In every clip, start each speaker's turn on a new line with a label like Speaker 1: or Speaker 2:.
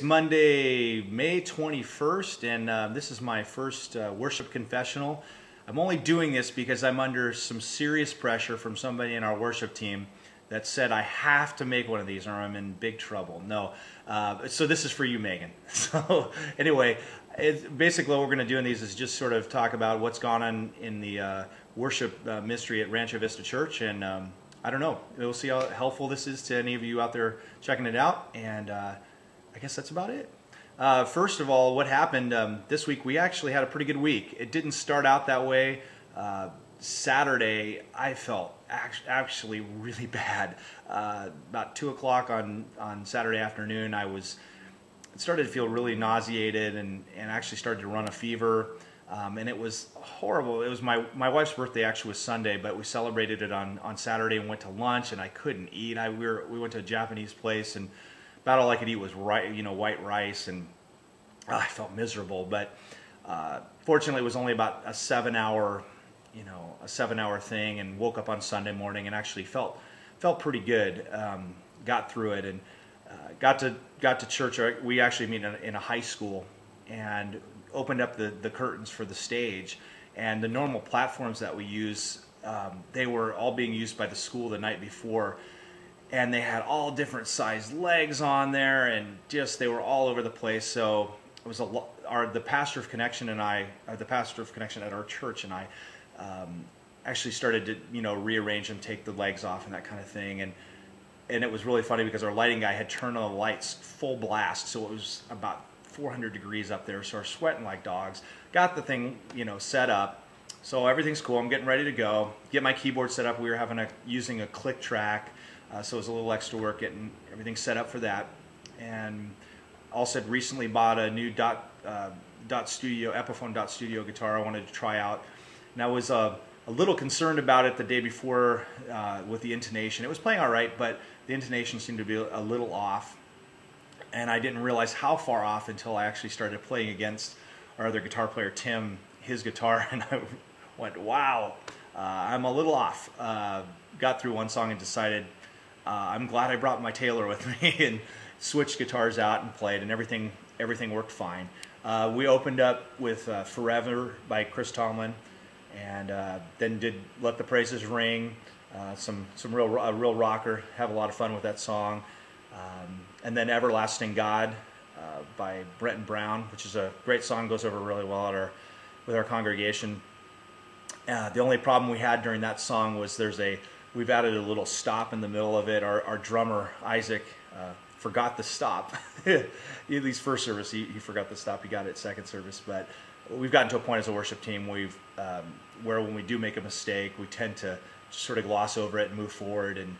Speaker 1: Monday, May 21st, and this is my first worship confessional. I'm only doing this because I'm under some serious pressure from somebody in our worship team that said I have to make one of these or I'm in big trouble. No, so this is for you, Megan. So anyway, basically what we're going to do in these is just sort of talk about what's gone on in the worship ministry at Rancho Vista Church, and I don't know, we'll see how helpful this is to any of you out there checking it out, and I guess that's about it. First of all, what happened this week, we actually had a pretty good week. It didn't start out that way. Saturday, I felt actually really bad. About 2 o'clock on Saturday afternoon, started to feel really nauseated and actually started to run a fever. And it was horrible. It was my wife's birthday, actually was Sunday, but we celebrated it on Saturday and went to lunch, and I couldn't eat. We went to a Japanese place, and about all I could eat was white rice, and I felt miserable. But fortunately, it was only about a 7-hour thing, and woke up on Sunday morning and actually felt pretty good. Got through it and got to church. We actually meet in a high school and opened up the curtains for the stage, and the normal platforms that we use, they were all being used by the school the night before. And they had all different sized legs on there, and just they were all over the place. So it was the pastor of Connection and I, the pastor of Connection at our church, and I actually started to rearrange them, take the legs off, and that kind of thing. And it was really funny because our lighting guy had turned on the lights full blast, so it was about 400 degrees up there. So we're sweating like dogs. Got the thing set up, so everything's cool. I'm getting ready to go. Get my keyboard set up. We were using a click track. So it was a little extra work getting everything set up for that. And also had recently bought a new Epiphone Dot Studio guitar I wanted to try out. And I was a little concerned about it the day before with the intonation. It was playing all right, but the intonation seemed to be a little off. And I didn't realize how far off until I actually started playing against our other guitar player, Tim, his guitar, and I went, wow, I'm a little off. Got through one song and decided, I'm glad I brought my Taylor with me and switched guitars out and played, and everything worked fine. We opened up with Forever by Chris Tomlin, and then did Let the Praises Ring, a real rocker. Have a lot of fun with that song. And then Everlasting God by Brent Brown, which is a great song, goes over really well with our congregation. The only problem we had during that song was we've added a little stop in the middle of it. Our drummer, Isaac, forgot the stop. At least first service, he forgot the stop. He got it second service. But we've gotten to a point as a worship team where when we do make a mistake, we tend to just sort of gloss over it and move forward and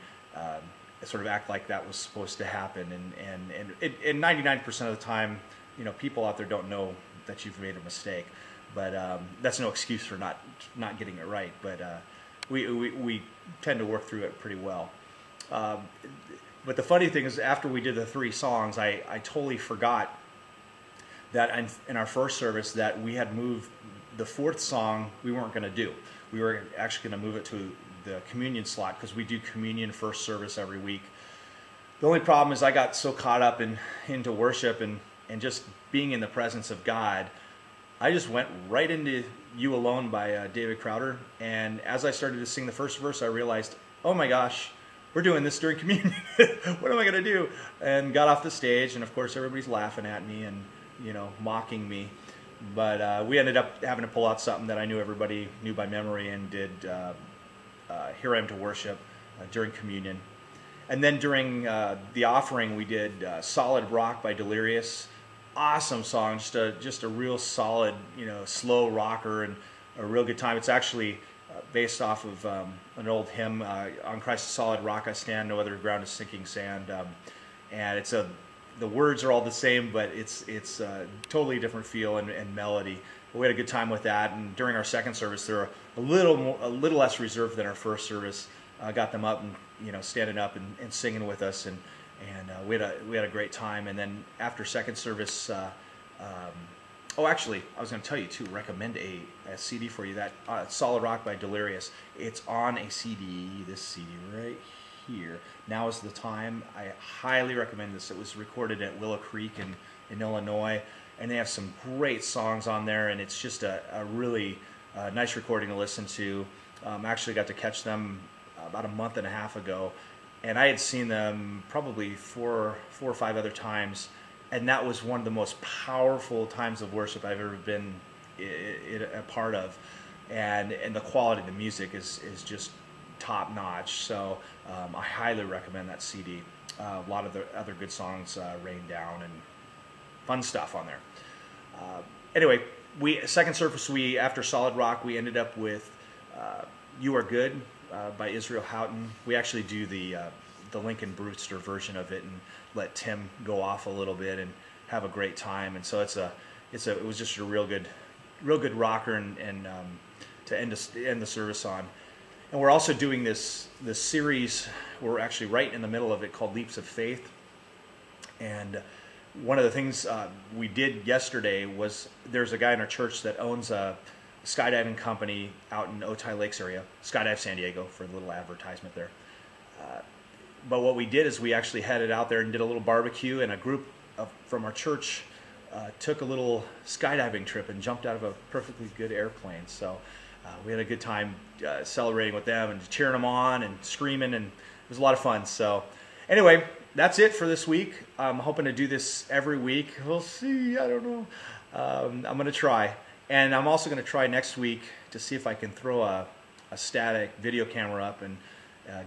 Speaker 1: sort of act like that was supposed to happen. And 99% of the time, people out there don't know that you've made a mistake. But that's no excuse for not getting it right. But we tend to work through it pretty well. But the funny thing is, after we did the 3 songs, I totally forgot that in our first service that we had moved the 4th song we weren't going to do. We were actually going to move it to the communion slot because we do communion first service every week. The only problem is I got so caught up into worship and just being in the presence of God, I just went right into You Alone by David Crowder, and as I started to sing the first verse, I realized, oh my gosh, we're doing this during communion. What am I going to do? And got off the stage, and of course everybody's laughing at me and mocking me. But we ended up having to pull out something that I knew everybody knew by memory and did Here I Am to Worship during communion. And then during the offering, we did Solid Rock by Delirious. Awesome song, just a real solid, slow rocker and a real good time. It's actually based off of an old hymn, On Christ the Solid Rock I Stand, No Other Ground is Sinking Sand. And the words are all the same, but it's a totally different feel and melody. But we had a good time with that. And during our second service, they were a little less reserved than our first service. Got them up and standing up and singing with us, and we had a great time. And then after second service, actually, I was going to tell you too. Recommend a CD for you. That Solid Rock by Delirious. It's on a CD. This CD right here. Now is the time. I highly recommend this. It was recorded at Willow Creek in Illinois, and they have some great songs on there, and it's just a really nice recording to listen to. Actually got to catch them about a month and a half ago, and I had seen them probably four or five other times, and that was one of the most powerful times of worship I've ever been a part of, and the quality of the music is just top notch. So I highly recommend that CD. A lot of the other good songs, Rain Down, and fun stuff on there. Anyway, second service, after Solid Rock, we ended up with You Are Good by Israel Houghton. We actually do the Lincoln Brewster version of it and let Tim go off a little bit and have a great time. And so it was just a real good rocker and to end the service on. And we're also doing this series. We're actually right in the middle of it, called Leaps of Faith. And one of the things we did yesterday was, there's a guy in our church that owns a skydiving company out in Otay Lakes area, Skydive San Diego, for a little advertisement there. But what we did is we actually headed out there and did a little barbecue, and a group from our church took a little skydiving trip and jumped out of a perfectly good airplane. So we had a good time celebrating with them and cheering them on and screaming, and it was a lot of fun. So anyway, that's it for this week. I'm hoping to do this every week. We'll see. I don't know. I'm going to try. And I'm also going to try next week to see if I can throw a static video camera up and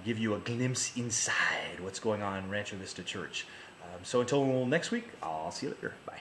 Speaker 1: give you a glimpse inside what's going on in Rancho Vista Church. So until next week, I'll see you later. Bye.